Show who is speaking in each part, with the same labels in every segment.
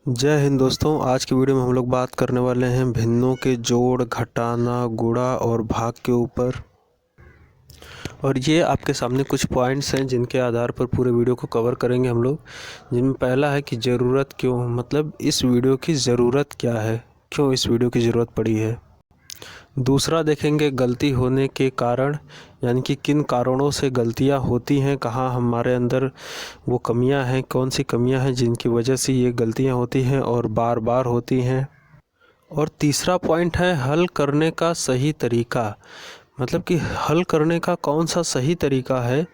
Speaker 1: जय हिंद दोस्तों। आज की वीडियो में हम लोग बात करने वाले हैं भिन्नों के जोड़, घटाना, गुणा और भाग के ऊपर। और ये आपके सामने कुछ पॉइंट्स हैं जिनके आधार पर पूरे वीडियो को कवर करेंगे हम लोग। जिनमें पहला है कि ज़रूरत क्यों, मतलब इस वीडियो की ज़रूरत क्या है, क्यों इस वीडियो की ज़रूरत पड़ी है। दूसरा देखेंगे गलती होने के कारण, यानी कि किन कारणों से गलतियां होती हैं, कहाँ हमारे अंदर वो कमियां हैं, कौन सी कमियां हैं जिनकी वजह से ये गलतियां होती हैं और बार बार होती हैं। और तीसरा पॉइंट है हल करने का सही तरीका, मतलब कि हल करने का कौन सा सही तरीका है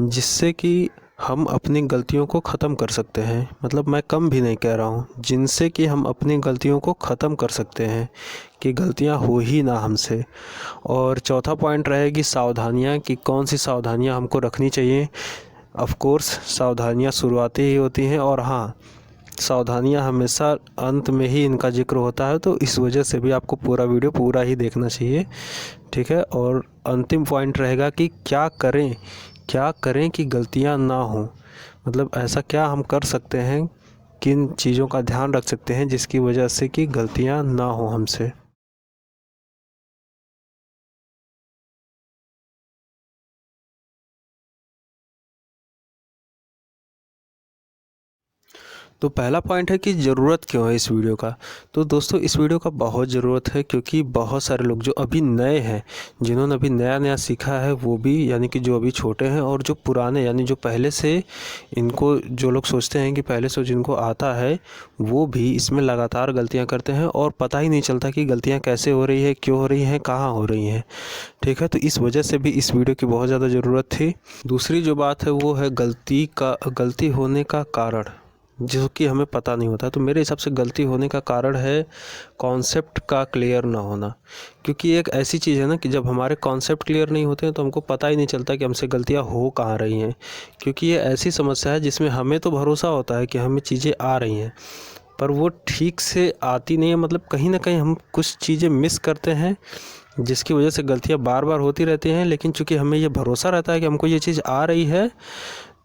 Speaker 1: जिससे कि हम अपनी गलतियों को ख़त्म कर सकते हैं। मतलब मैं कम भी नहीं कह रहा हूँ, जिनसे कि हम अपनी गलतियों को ख़त्म कर सकते हैं कि गलतियाँ हो ही ना हमसे। और चौथा पॉइंट रहेगी सावधानियाँ, कि कौन सी सावधानियाँ हमको रखनी चाहिए। ऑफ कोर्स सावधानियाँ शुरुआती ही होती हैं, और हाँ, सावधानियाँ हमेशा अंत में ही इनका जिक्र होता है, तो इस वजह से भी आपको पूरा वीडियो पूरा ही देखना चाहिए, ठीक है। और अंतिम पॉइंट रहेगा कि क्या करें कि गलतियाँ ना हो, मतलब ऐसा क्या हम कर सकते हैं, किन चीज़ों का ध्यान रख सकते हैं जिसकी वजह से कि गलतियाँ ना हो हमसे। तो पहला पॉइंट है कि ज़रूरत क्यों है इस वीडियो का। तो दोस्तों इस वीडियो का बहुत ज़रूरत है, क्योंकि बहुत सारे लोग जो अभी नए हैं, जिन्होंने अभी नया नया सीखा है, वो भी, यानी कि जो अभी छोटे हैं, और जो पुराने, यानी जो पहले से इनको, जो लोग सोचते हैं कि पहले से जिनको आता है, वो भी इसमें लगातार गलतियाँ करते हैं और पता ही नहीं चलता कि गलतियाँ कैसे हो रही है, क्यों हो रही हैं, कहाँ हो रही हैं, ठीक है। तो इस वजह से भी इस वीडियो की बहुत ज़्यादा ज़रूरत थी। दूसरी जो बात है वो है गलती होने का कारण, जो कि हमें पता नहीं होता। तो मेरे हिसाब से गलती होने का कारण है कॉन्सेप्ट का क्लियर ना होना, क्योंकि एक ऐसी चीज़ है ना कि जब हमारे कॉन्सेप्ट क्लियर नहीं होते हैं तो हमको पता ही नहीं चलता कि हमसे गलतियां हो कहाँ रही हैं। क्योंकि ये ऐसी समस्या है जिसमें हमें तो भरोसा होता है कि हमें चीज़ें आ रही हैं, पर वो ठीक से आती नहीं है। मतलब कहीं ना कहीं हम कुछ चीज़ें मिस करते हैं जिसकी वजह से गलतियाँ बार बार होती रहती हैं। लेकिन चूँकि हमें ये भरोसा रहता है कि हमको ये चीज़ आ रही है,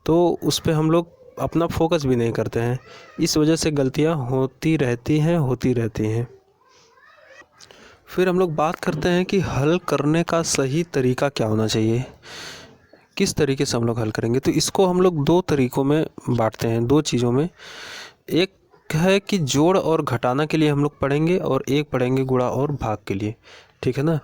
Speaker 1: तो उस पर हम लोग अपना फोकस भी नहीं करते हैं। इस वजह से गलतियां होती रहती हैं। फिर हम लोग बात करते हैं कि हल करने का सही तरीका क्या होना चाहिए, किस तरीके से हम लोग हल करेंगे। तो इसको हम लोग दो तरीक़ों में बांटते हैं, दो चीज़ों में। एक है कि जोड़ और घटाना के लिए हम लोग पढ़ेंगे, और एक पढ़ेंगे गुणा और भाग के लिए, ठीक है ना।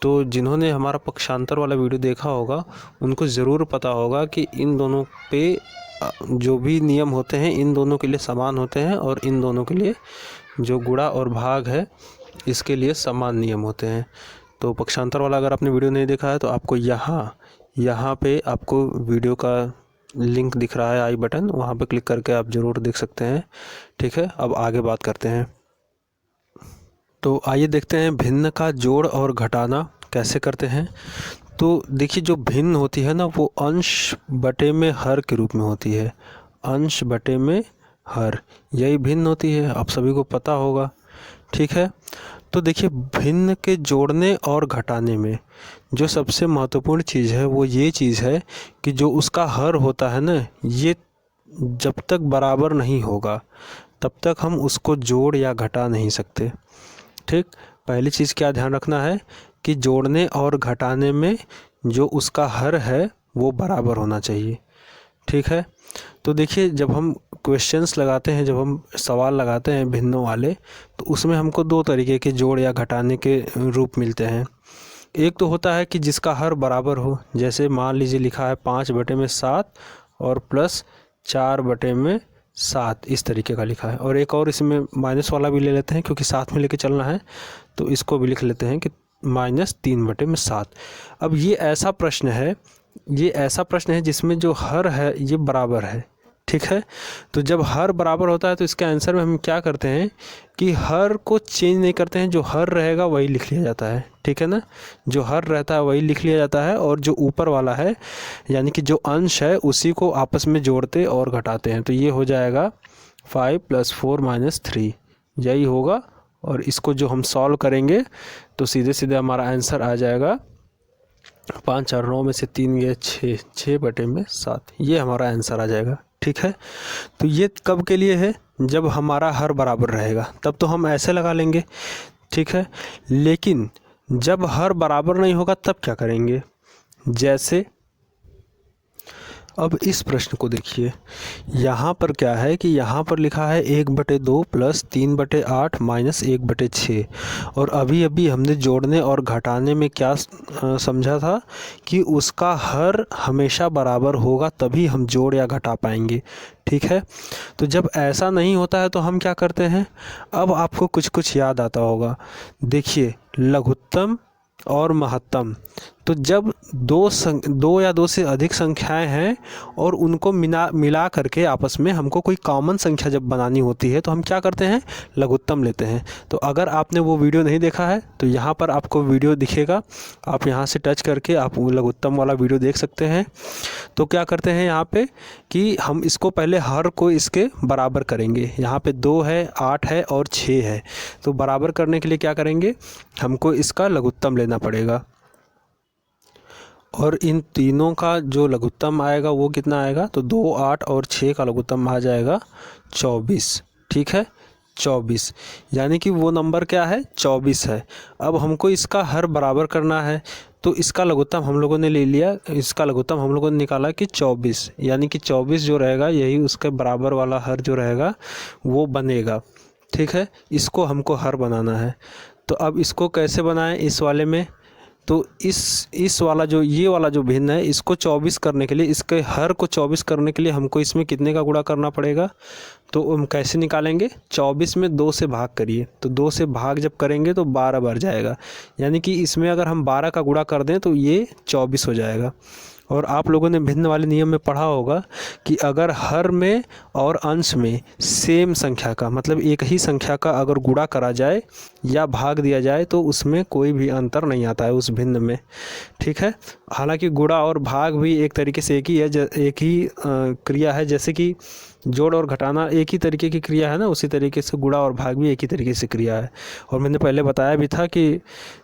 Speaker 1: तो जिन्होंने हमारा पक्षांतर वाला वीडियो देखा होगा उनको ज़रूर पता होगा कि इन दोनों पे जो भी नियम होते हैं इन दोनों के लिए समान होते हैं, और इन दोनों के लिए, जो गुणा और भाग है, इसके लिए समान नियम होते हैं। तो पक्षांतर वाला अगर आपने वीडियो नहीं देखा है तो आपको यहाँ पे आपको वीडियो का लिंक दिख रहा है, आई बटन, वहाँ पे क्लिक करके आप ज़रूर देख सकते हैं, ठीक है। अब आगे बात करते हैं। तो आइए देखते हैं भिन्न का जोड़ और घटाना कैसे करते हैं। तो देखिए, जो भिन्न होती है ना, वो अंश बटे में हर के रूप में होती है। अंश बटे में हर, यही भिन्न होती है, आप सभी को पता होगा, ठीक है। तो देखिए, भिन्न के जोड़ने और घटाने में जो सबसे महत्वपूर्ण चीज़ है वो ये चीज़ है कि जो उसका हर होता है ना, ये जब तक बराबर नहीं होगा तब तक हम उसको जोड़ या घटा नहीं सकते, ठीक। पहली चीज़ क्या ध्यान रखना है कि जोड़ने और घटाने में जो उसका हर है वो बराबर होना चाहिए, ठीक है। तो देखिए, जब हम क्वेश्चंस लगाते हैं, जब हम सवाल लगाते हैं भिन्नों वाले, तो उसमें हमको दो तरीके के जोड़ या घटाने के रूप मिलते हैं। एक तो होता है कि जिसका हर बराबर हो, जैसे मान लीजिए लिखा है 5/7 और प्लस 4/7, इस तरीके का लिखा है। और एक और इसमें माइनस वाला भी ले लेते हैं, क्योंकि साथ में लेके चलना है, तो इसको भी लिख लेते हैं कि -3/7। अब ये ऐसा प्रश्न है जिसमें जो हर है ये बराबर है, ठीक है। तो जब हर बराबर होता है तो इसके आंसर में हम क्या करते हैं कि हर को चेंज नहीं करते हैं, जो हर रहेगा वही लिख लिया जाता है, ठीक है ना। जो हर रहता है वही लिख लिया जाता है, और जो ऊपर वाला है, यानी कि जो अंश है, उसी को आपस में जोड़ते और घटाते हैं। तो ये हो जाएगा 5 + 4 - 3, यही होगा। और इसको जो हम सॉल्व करेंगे तो सीधे सीधे हमारा आंसर आ जाएगा 5 × 4 = 9, में से 3 गए 6, 6/7, ये हमारा आंसर आ जाएगा, ठीक है। तो ये कब के लिए है, जब हमारा हर बराबर रहेगा तब तो हम ऐसे लगा लेंगे, ठीक है। लेकिन जब हर बराबर नहीं होगा तब क्या करेंगे, जैसे अब इस प्रश्न को देखिए, यहाँ पर क्या है कि यहाँ पर लिखा है 1/2 प्लस 3/8 माइनस 1/6। और अभी अभी हमने जोड़ने और घटाने में क्या समझा था कि उसका हर हमेशा बराबर होगा तभी हम जोड़ या घटा पाएंगे, ठीक है। तो जब ऐसा नहीं होता है तो हम क्या करते हैं, अब आपको कुछ कुछ याद आता होगा। देखिए लघुत्तम और महत्तम, तो जब दो या दो से अधिक संख्याएं हैं और उनको मिला करके आपस में हमको कोई कॉमन संख्या जब बनानी होती है तो हम क्या करते हैं, लघुत्तम लेते हैं। तो अगर आपने वो वीडियो नहीं देखा है तो यहाँ पर आपको वीडियो दिखेगा, आप यहाँ से टच करके आप वो लघुत्तम वाला वीडियो देख सकते हैं। तो क्या करते हैं यहाँ पे कि हम इसको पहले हर को इसके बराबर करेंगे। यहाँ पे 2 है, 8 है और 6 है। तो बराबर करने के लिए क्या करेंगे, हमको इसका लघुत्तम लेना पड़ेगा। और इन तीनों का जो लघुत्तम आएगा वो कितना आएगा, तो 2, 8 और 6 का लघुत्तम आ जाएगा 24, ठीक है 24। यानी कि वो नंबर क्या है, 24 है। अब हमको इसका हर बराबर करना है तो इसका लघुत्तम हम लोगों ने ले लिया, इसका लघुत्तम हम लोगों ने निकाला कि 24, यानी कि 24 जो रहेगा यही उसके बराबर वाला हर जो रहेगा वो बनेगा, ठीक है। इसको हमको हर बनाना है। तो अब इसको कैसे बनाएं इस वाले में, तो इस वाला जो ये वाला जो भिन्न है इसको 24 करने के लिए, इसके हर को 24 करने के लिए हमको इसमें कितने का गुणा करना पड़ेगा, तो हम कैसे निकालेंगे, 24 में 2 से भाग करिए। तो 2 से भाग जब करेंगे तो 12 बढ़ जाएगा, यानी कि इसमें अगर हम 12 का गुणा कर दें तो ये 24 हो जाएगा। और आप लोगों ने भिन्न वाले नियम में पढ़ा होगा कि अगर हर में और अंश में सेम संख्या का, मतलब एक ही संख्या का अगर गुणा करा जाए या भाग दिया जाए तो उसमें कोई भी अंतर नहीं आता है उस भिन्न में, ठीक है। हालांकि गुणा और भाग भी एक तरीके से एक ही क्रिया है, जैसे कि जोड़ और घटाना एक ही तरीके की क्रिया है ना, उसी तरीके से गुणा और भाग भी एक ही तरीके से क्रिया है। और मैंने पहले बताया भी था कि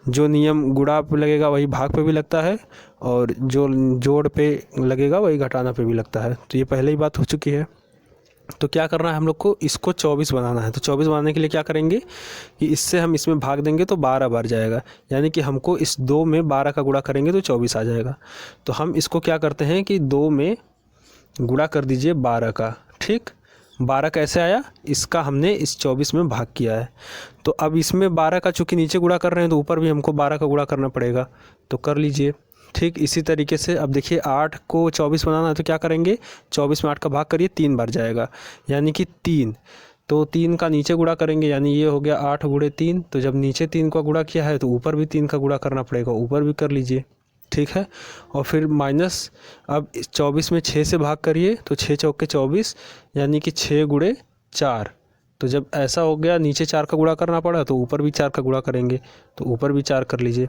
Speaker 1: जो नियम गुणा पे लगेगा वही भाग पे भी लगता है, और जो जोड़ पे लगेगा वही घटाना पे भी लगता है। तो ये पहले ही बात हो चुकी है। तो क्या करना है हम लोग को, इसको 24 बनाना है। तो 24 बनाने के लिए क्या करेंगे कि इससे हम इसमें भाग देंगे तो 12 बढ़ जाएगा, यानी कि हमको इस 2 में 12 का गुणा करेंगे तो 24 आ जाएगा। तो हम इसको क्या करते हैं कि 2 में गुणा कर दीजिए 12 का, ठीक। 12 कैसे आया, इसका हमने इस 24 में भाग किया है। तो अब इसमें 12 का चूँकि नीचे गुणा कर रहे हैं तो ऊपर भी हमको 12 का गुणा करना पड़ेगा, तो कर लीजिए, ठीक। इसी तरीके से अब देखिए 8 को 24 बनाना है तो क्या करेंगे, 24 में 8 का भाग करिए, 3 बार जाएगा, यानी कि 3। तो 3 का नीचे गुणा करेंगे, यानी ये हो गया 8 × 3। तो जब नीचे 3 का गुणा किया है तो ऊपर भी 3 का गुणा करना पड़ेगा, ऊपर भी कर लीजिए, ठीक है। और फिर माइनस, अब 24 में 6 से भाग करिए तो 6 चौके 24, यानी कि 6 × 4। तो जब ऐसा हो गया, नीचे 4 का गुणा करना पड़ा तो ऊपर भी 4 का गुणा करेंगे, तो ऊपर भी 4 कर लीजिए।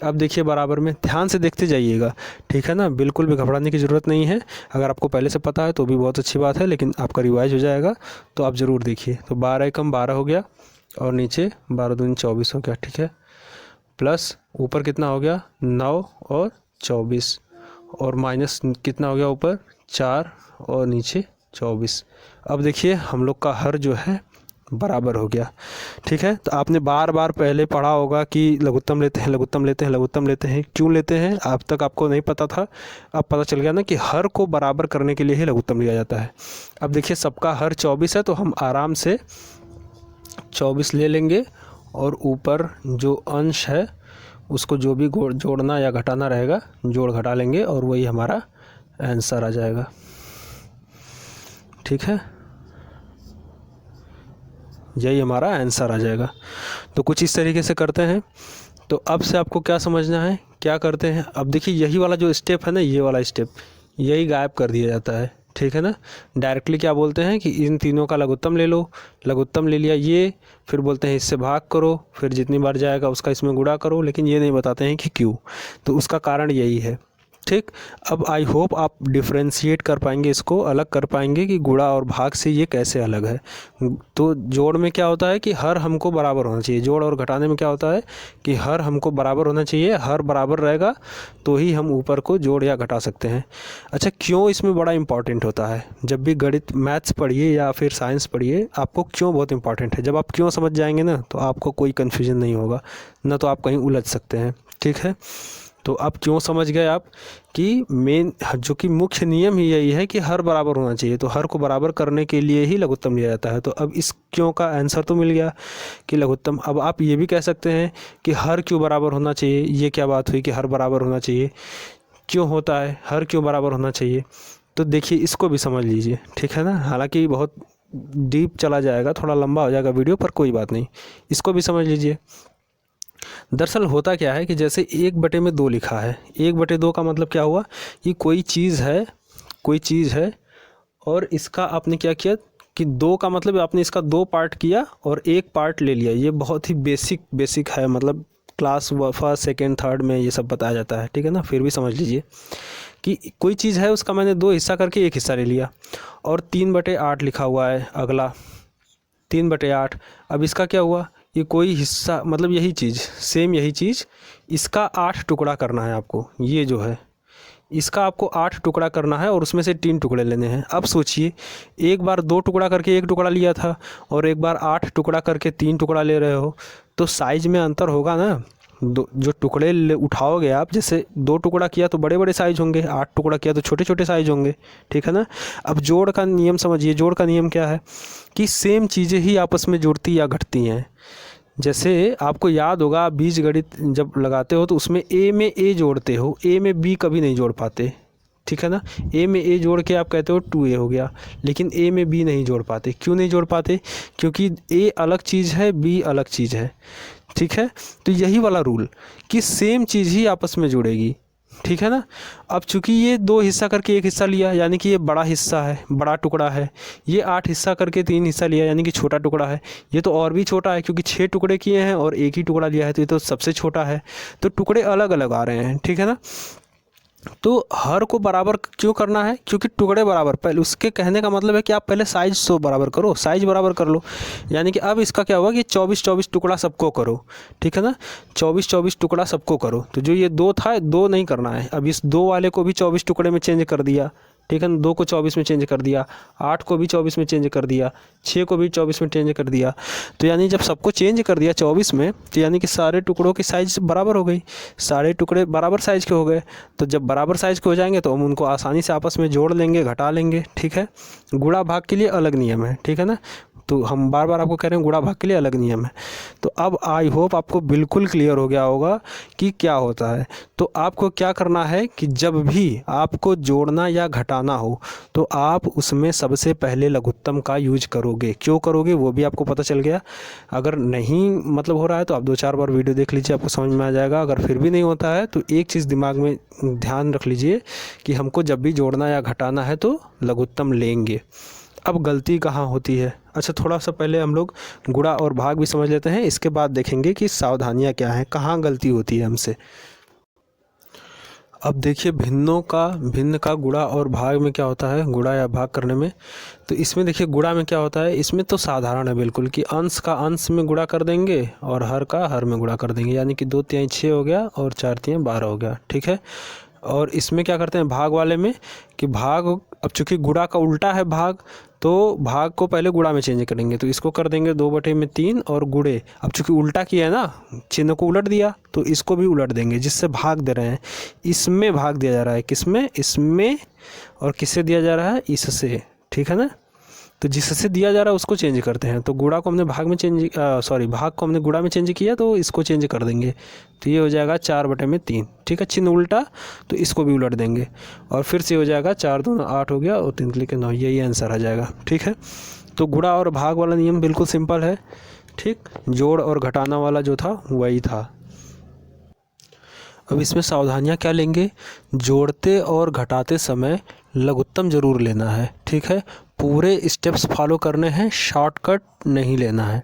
Speaker 1: अब देखिए बराबर में, ध्यान से देखते जाइएगा, ठीक है ना, बिल्कुल भी घबराने की ज़रूरत नहीं है। अगर आपको पहले से पता है तो भी बहुत अच्छी बात है, लेकिन आपका रिवाइज हो जाएगा, तो आप ज़रूर देखिए। तो 12 कम 12 हो गया और नीचे 12 दूनी 24 हो गया, ठीक है। प्लस ऊपर कितना हो गया, 9 और 24, और माइनस कितना हो गया ऊपर, 4 और नीचे 24। अब देखिए हम लोग का हर जो है बराबर हो गया, ठीक है। तो आपने बार बार पहले पढ़ा होगा कि लघुत्तम लेते हैं, लघुत्तम लेते हैं, लघुत्तम लेते हैं, क्यों लेते हैं, अब तक आपको नहीं पता था, अब पता चल गया ना कि हर को बराबर करने के लिए ही लघुत्तम लिया जाता है। अब देखिए सबका हर 24 है तो हम आराम से 24 ले लेंगे, और ऊपर जो अंश है उसको जो भी जोड़ना या घटाना रहेगा जोड़ घटा लेंगे, और वही हमारा आंसर आ जाएगा, ठीक है, यही हमारा आंसर आ जाएगा। तो कुछ इस तरीके से करते हैं। तो अब से आपको क्या समझना है, क्या करते हैं, अब देखिए यही वाला जो स्टेप है ना, ये वाला स्टेप यही गायब कर दिया जाता है, ठीक है ना। डायरेक्टली क्या बोलते हैं कि इन तीनों का लघुत्तम ले लो, लघुत्तम ले लिया ये, फिर बोलते हैं इससे भाग करो, फिर जितनी बार जाएगा उसका इसमें गुणा करो, लेकिन ये नहीं बताते हैं कि क्यों। तो उसका कारण यही है, ठीक। अब आई होप आप डिफ्रेंशिएट कर पाएंगे, इसको अलग कर पाएंगे कि गुणा और भाग से ये कैसे अलग है। तो जोड़ में क्या होता है कि हर हमको बराबर होना चाहिए, जोड़ और घटाने में क्या होता है कि हर हमको बराबर होना चाहिए, हर बराबर रहेगा तो ही हम ऊपर को जोड़ या घटा सकते हैं। अच्छा, क्यों इसमें बड़ा इंपॉर्टेंट होता है? जब भी गणित मैथ्स पढ़िए या फिर साइंस पढ़िए, आपको क्यों बहुत इंपॉर्टेंट है। जब आप क्यों समझ जाएंगे ना, तो आपको कोई कन्फ्यूजन नहीं होगा, ना तो आप कहीं उलझ सकते हैं। ठीक है, तो अब क्यों समझ गए आप कि मेन जो कि मुख्य नियम ही यही है कि हर बराबर होना चाहिए, तो हर को बराबर करने के लिए ही लघुत्तम लिया जाता है। तो अब इस क्यों का आंसर तो मिल गया कि लघुत्तम। अब आप ये भी कह सकते हैं कि हर क्यों बराबर होना चाहिए। ये क्या बात हुई कि हर बराबर होना चाहिए, क्यों होता है, हर क्यों बराबर होना चाहिए? तो देखिए, इसको भी समझ लीजिए, ठीक है ना। हालांकि बहुत डीप चला जाएगा, थोड़ा लंबा हो जाएगा वीडियो, पर कोई बात नहीं, इसको भी समझ लीजिए। दरअसल होता क्या है कि जैसे 1/2 लिखा है, 1/2 का मतलब क्या हुआ कि कोई चीज़ है और इसका आपने क्या किया कि 2 का मतलब आपने इसका 2 पार्ट किया और 1 पार्ट ले लिया। ये बहुत ही बेसिक है, मतलब क्लास फर्स्ट सेकेंड थर्ड में ये सब बताया जाता है, ठीक है ना। फिर भी समझ लीजिए कि कोई चीज़ है, उसका मैंने 2 हिस्सा करके 1 हिस्सा ले लिया और 3/8 लिखा हुआ है अगला, 3/8। अब इसका क्या हुआ, ये कोई हिस्सा मतलब यही चीज़, सेम यही चीज़, इसका 8 टुकड़ा करना है आपको। ये जो है इसका आपको 8 टुकड़ा करना है और उसमें से 3 टुकड़े लेने हैं। अब सोचिए, एक बार 2 टुकड़ा करके 1 टुकड़ा लिया था और एक बार 8 टुकड़ा करके 3 टुकड़ा ले रहे हो, तो साइज में अंतर होगा ना। जो टुकड़े उठाओगे आप, जैसे 2 टुकड़ा किया तो बड़े बड़े साइज होंगे, 8 टुकड़ा किया तो छोटे छोटे साइज होंगे, ठीक है ना। अब जोड़ का नियम समझिए। जोड़ का नियम क्या है कि सेम चीज़ें ही आपस में जुड़ती या घटती हैं। जैसे आपको याद होगा, आप बीजगणित जब लगाते हो तो उसमें ए में ए जोड़ते हो, ए में बी कभी नहीं जोड़ पाते, ठीक है ना। ए में ए जोड़ के आप कहते हो 2a हो गया, लेकिन ए में बी नहीं जोड़ पाते। क्यों नहीं जोड़ पाते? क्योंकि ए अलग चीज़ है, बी अलग चीज़ है, ठीक है। तो यही वाला रूल कि सेम चीज़ ही आपस में जुड़ेगी, ठीक है ना। अब चूंकि ये 2 हिस्सा करके 1 हिस्सा लिया, यानी कि ये बड़ा हिस्सा है, बड़ा टुकड़ा है। ये 8 हिस्सा करके 3 हिस्सा लिया, यानी कि छोटा टुकड़ा है। ये तो और भी छोटा है, क्योंकि 6 टुकड़े किए हैं और 1 ही टुकड़ा लिया है, तो ये तो सबसे छोटा है। तो टुकड़े अलग अलग आ रहे हैं, ठीक है ना। तो हर को बराबर क्यों करना है? क्योंकि टुकड़े बराबर, पहले उसके कहने का मतलब है कि आप पहले साइज तो बराबर करो, साइज बराबर कर लो। यानी कि अब इसका क्या हुआ कि 24-24 टुकड़ा सबको करो, ठीक है ना। 24-24 टुकड़ा सबको करो। तो जो ये 2 था, 2 नहीं करना है। अब इस 2 वाले को भी 24 टुकड़े में चेंज कर दिया, ठीक है ना। 2 को 24 में चेंज कर दिया, 8 को भी 24 में चेंज कर दिया, 6 को भी 24 में चेंज कर दिया। तो यानी जब सबको चेंज कर दिया 24 में, तो यानी कि सारे टुकड़ों की साइज़ बराबर हो गई, सारे टुकड़े बराबर साइज़ के हो गए। तो जब बराबर साइज़ के हो जाएंगे तो हम उनको आसानी से आपस में जोड़ लेंगे, घटा लेंगे, ठीक है। गुणा भाग के लिए अलग नियम है, ठीक है ना। तो हम बार बार आपको कह रहे हैं गुणा भाग के लिए अलग नियम है। तो अब आई होप आपको बिल्कुल क्लियर हो गया होगा कि क्या होता है। तो आपको क्या करना है कि जब भी आपको जोड़ना या घटाना हो, तो आप उसमें सबसे पहले लघुत्तम का यूज करोगे। क्यों करोगे वो भी आपको पता चल गया। अगर नहीं मतलब हो रहा है तो आप 2-4 बार वीडियो देख लीजिए, आपको समझ में आ जाएगा। अगर फिर भी नहीं होता है तो एक चीज़ दिमाग में ध्यान रख लीजिए कि हमको जब भी जोड़ना या घटाना है तो लघुत्तम लेंगे। अब गलती कहाँ होती है? अच्छा, थोड़ा सा पहले हम लोग गुणा और भाग भी समझ लेते हैं, इसके बाद देखेंगे कि सावधानियाँ क्या हैं, कहाँ गलती होती है हमसे। अब देखिए, भिन्न का गुणा और भाग में क्या होता है, गुणा या भाग करने में। तो इसमें देखिए, गुणा में क्या होता है, इसमें तो साधारण है बिल्कुल कि अंश का अंश में गुणा कर देंगे और हर का हर में गुणा कर देंगे। यानी कि 2 तिहाई 6 हो गया और 4 तिहाई 12 हो गया, ठीक है। और इसमें क्या करते हैं भाग वाले में कि भाग, अब चूंकि गुणा का उल्टा है भाग, तो भाग को पहले गुणा में चेंज करेंगे। तो इसको कर देंगे 2/3 और गुणे। अब चूंकि उल्टा किया है ना, चिन्ह को उलट दिया, तो इसको भी उलट देंगे, जिससे भाग दे रहे हैं। इसमें भाग दिया जा रहा है, किसमें? इसमें। और किससे दिया जा रहा है? इससे, ठीक है ना। तो जिससे दिया जा रहा है उसको चेंज करते हैं। तो गुणा को हमने भाग में भाग को हमने गुणा में चेंज किया, तो इसको चेंज कर देंगे। तो ये हो जाएगा 4/3, ठीक है। चिन्ह उल्टा, तो इसको भी उलट देंगे और फिर से हो जाएगा 4 दूना 8 हो गया और 3 के 9, यही आंसर आ जाएगा, ठीक है। तो गुणा और भाग वाला नियम बिल्कुल सिंपल है, ठीक। जोड़ और घटाना वाला जो था वही था। अब इसमें सावधानियाँ क्या लेंगे? जोड़ते और घटाते समय लघुत्तम ज़रूर लेना है, ठीक है। पूरे स्टेप्स फॉलो करने हैं, शॉर्टकट नहीं लेना है।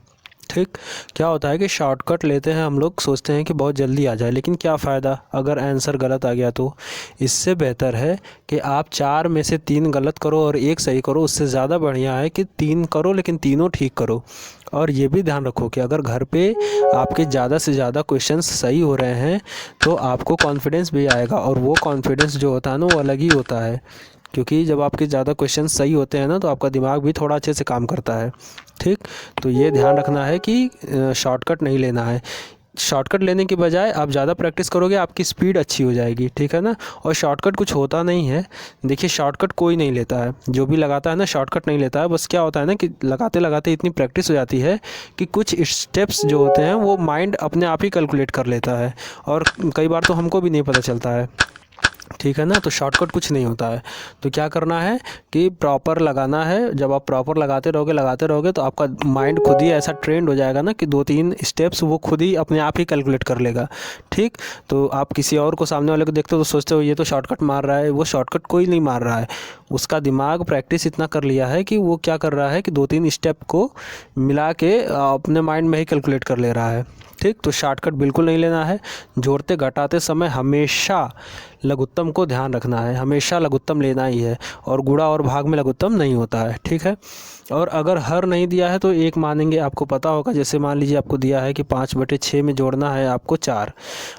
Speaker 1: ठीक। क्या होता है कि शॉर्टकट लेते हैं हम लोग, सोचते हैं कि बहुत जल्दी आ जाए, लेकिन क्या फ़ायदा अगर आंसर गलत आ गया तो। इससे बेहतर है कि आप 4 में से 3 गलत करो और 1 सही करो। उससे ज़्यादा बढ़िया है कि 3 करो लेकिन तीनों ठीक करो। और ये भी ध्यान रखो कि अगर घर पे आपके ज़्यादा से ज़्यादा क्वेश्चंस सही हो रहे हैं तो आपको कॉन्फिडेंस भी आएगा, और वो कॉन्फिडेंस जो होता है ना वो अलग ही होता है। क्योंकि जब आपके ज़्यादा क्वेश्चन सही होते हैं ना तो आपका दिमाग भी थोड़ा अच्छे से काम करता है। ठीक। तो ये ध्यान रखना है कि शॉर्टकट नहीं लेना है। शॉर्टकट लेने के बजाय आप ज़्यादा प्रैक्टिस करोगे, आपकी स्पीड अच्छी हो जाएगी। ठीक है ना। और शॉर्टकट कुछ होता नहीं है। देखिए शॉर्टकट कोई नहीं लेता है, जो भी लगाता है ना शॉर्टकट नहीं लेता है। बस क्या होता है ना कि लगाते लगाते इतनी प्रैक्टिस हो जाती है कि कुछ स्टेप्स जो होते हैं वो माइंड अपने आप ही कैलकुलेट कर लेता है, और कई बार तो हमको भी नहीं पता चलता है। ठीक है ना। तो शॉर्टकट कुछ नहीं होता है। तो क्या करना है कि प्रॉपर लगाना है। जब आप प्रॉपर लगाते रहोगे तो आपका माइंड खुद ही ऐसा ट्रेंड हो जाएगा ना कि 2-3 स्टेप्स वो खुद ही अपने आप ही कैलकुलेट कर लेगा। ठीक। तो आप किसी और को, सामने वाले को देखते हो तो सोचते हो ये तो शॉर्टकट मार रहा है। वो शॉर्टकट कोई नहीं मार रहा है, उसका दिमाग प्रैक्टिस इतना कर लिया है कि वो क्या कर रहा है कि 2-3 स्टेप को मिला के अपने माइंड में ही कैलकुलेट कर ले रहा है। ठीक। तो शॉर्टकट बिल्कुल नहीं लेना है। जोड़ते घटाते समय हमेशा लघुत्तम को ध्यान रखना है, हमेशा लघुत्तम लेना ही है, और गुणा और भाग में लघुत्तम नहीं होता है। ठीक है। और अगर हर नहीं दिया है तो एक मानेंगे, आपको पता होगा। जैसे मान लीजिए आपको दिया है कि 5/6 में जोड़ना है आपको 4।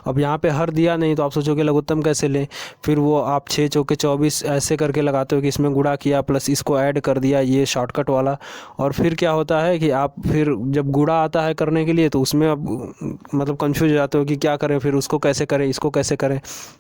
Speaker 1: अब यहाँ पे हर दिया नहीं तो आप सोचोगे लघुत्तम कैसे लें। फिर वो आप 6 चौके 24 ऐसे करके लगाते हो कि इसमें गुणा किया प्लस इसको ऐड कर दिया, ये शॉर्टकट वाला। और फिर क्या होता है कि आप फिर जब गुणा आता है करने के लिए तो उसमें अब मतलब कंफ्यूज हो जाते हो कि क्या करें, फिर उसको कैसे करें, इसको कैसे करें,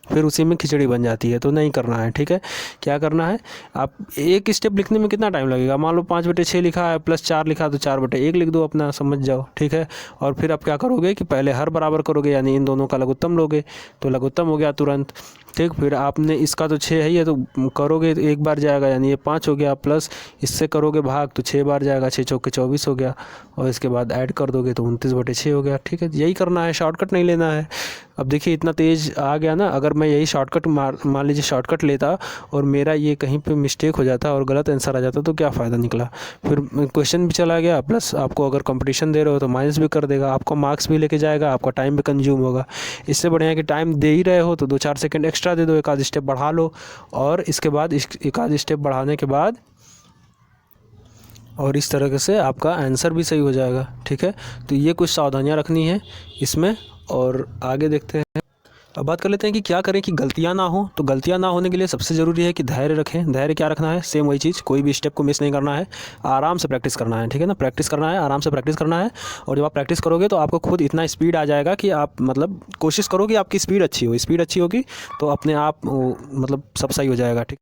Speaker 1: फिर उसी में खिचड़ी बन जाती है। तो नहीं करना है। ठीक है। क्या करना है, आप एक स्टेप लिखने में कितना टाइम लगेगा, मान लो 5/6 लिखा है प्लस 4 लिखा तो 4/1 लिख दो, अपना समझ जाओ। ठीक है। और फिर आप क्या करोगे कि पहले हर बराबर करोगे, यानी इन दोनों का लघुत्तम लोगे तो लघुत्तम हो गया तुरंत। ठीक। फिर आपने इसका तो 6 है, ये तो करोगे तो एक बार जाएगा, यानी ये 5 हो गया, प्लस इससे करोगे भाग तो 6 बार जाएगा, 6 चौके 24 हो गया, और इसके बाद ऐड कर दोगे तो 29/6 हो गया। ठीक है। यही करना है, शॉर्टकट नहीं लेना है। अब देखिए इतना तेज़ आ गया ना। अगर मैं यही शॉर्टकट मान लीजिए शॉर्टकट लेता और मेरा ये कहीं पे मिस्टेक हो जाता और गलत आंसर आ जाता तो क्या फ़ायदा निकला। फिर क्वेश्चन भी चला गया, प्लस आपको अगर कंपटीशन दे रहे हो तो माइनस भी कर देगा, आपको मार्क्स भी लेके जाएगा, आपका टाइम भी कंज्यूम होगा। इससे बढ़िया है कि टाइम दे ही रहे हो तो 2-4 सेकंड एक्स्ट्रा दे दो, एक आध स्टेप बढ़ा लो, और इसके बाद एक आध स्टेप बढ़ाने के बाद और इस तरह से आपका आंसर भी सही हो जाएगा। ठीक है। तो ये कुछ सावधानियां रखनी है इसमें, और आगे देखते हैं। अब बात कर लेते हैं कि क्या करें कि गलतियां ना हो। तो गलतियां ना होने के लिए सबसे ज़रूरी है कि धैर्य रखें। धैर्य क्या रखना है, सेम वही चीज़, कोई भी स्टेप को मिस नहीं करना है, आराम से प्रैक्टिस करना है। ठीक है ना। प्रैक्टिस करना है, आराम से प्रैक्टिस करना है। और जब आप प्रैक्टिस करोगे तो आपको खुद इतना स्पीड आ जाएगा कि आप मतलब कोशिश करो कि आपकी स्पीड अच्छी हो। स्पीड अच्छी होगी तो अपने आप मतलब सब सही हो जाएगा। ठीक।